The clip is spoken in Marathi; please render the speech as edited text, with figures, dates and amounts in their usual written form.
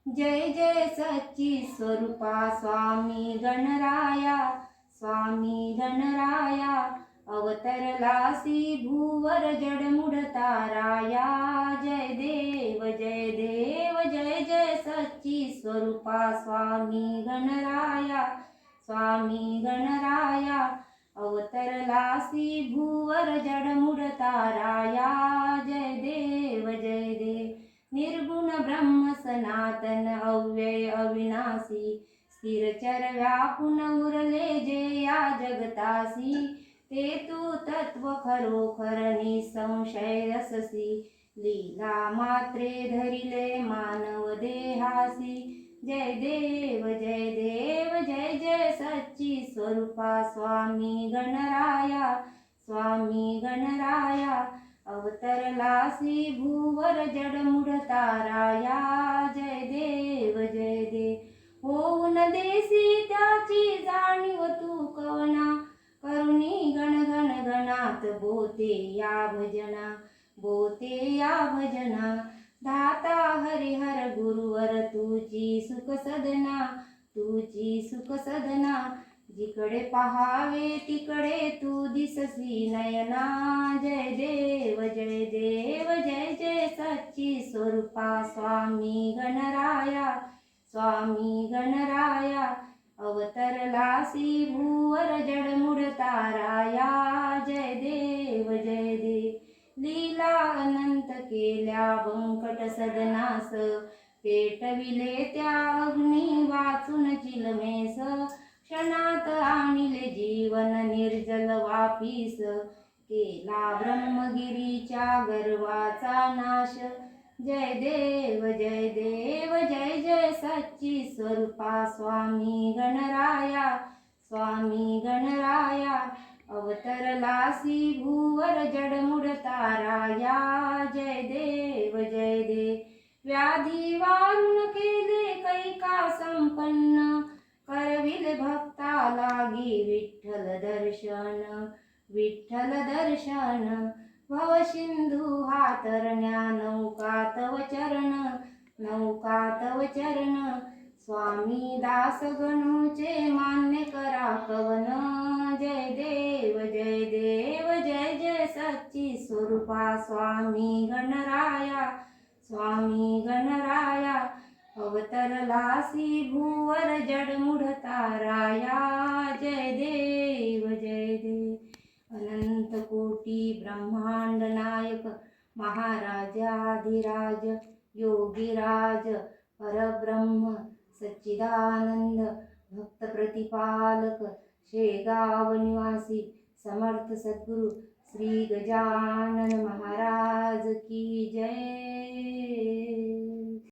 जय जय सच्ची स्वरूपा स्वामी गणराया, स्वामी गणराया अवतरलासी भूवर जडमुड ताराया। जय देव जय देव जय जय सच्ची स्वरूपा स्वामी गणराया, स्वामी गणराया अवतरलासी भूवर जडमुड ताराया। जय देव जय देव निर्गुण ब्रह्म सनातन अव्यय अविनाशी, स्थिरचर व्यापून उरले जे या जगतासी। ते तू तत्व खरोखर निसंशय रससी, लीला मात्रे धरिले मानव देहासी। जय देव जय देव जय जय सच्ची स्वरूपा स्वामी गणराया, स्वामी गणराया अवतरलासी भूवर जडमुड ताराया। जय देव जय देव होऊन देसी त्याची जाणीव तू कवना, करुणी गण गण गणात बोते या भजना, बोते या भजना। धाता हरिहर गुरुवर तुझी सुख सदना, तुझी सुख सदना। जिकडे पहावे तिकडे तू दिससी नयना। जय देव जय देव जय जय सच्ची स्वरूपा स्वामी गणराया, स्वामी गणराया अवतरलासी भूवर जडमुड ताराया। जय देव जय देव लीला अनंत केल्या बंकट सदनास, पेटविले त्या अग्नी वाचून चिलमेस। क्षणात आणिले जीवन निर्जल वापीस, केला ब्रह्मगिरीच्या गर्वाचा नाश। जय देव जय देव जय जय सच्ची स्वरूपा स्वामी गणराया, स्वामी गणराया अवतरलासी भूवर जडमुड ताराया। जय देव जय देव व्याधी वारून केले कैका संपन्न, करविले भक्ता लागी विठ्ठल दर्शन, विठ्ठल दर्शन। भवसिंधू हा तरण्या नौका तव चरण, नौका तव चरण। स्वामी दास गणूचे मान्य करा कवन। जय देव जय देव जय जय सच्ची स्वरूपा स्वामी गणराया, स्वामी गणराया अवतरलासी भूवर जडमुड ताराया। जय देव जय देव अनंत कोटी ब्रह्मांड नायक, महाराजाधिराज योगीराज परब्रह्म सच्चिदानंद भक्त प्रतिपालक, शेगाव निवासी समर्थ सद्गुरु श्री गजानन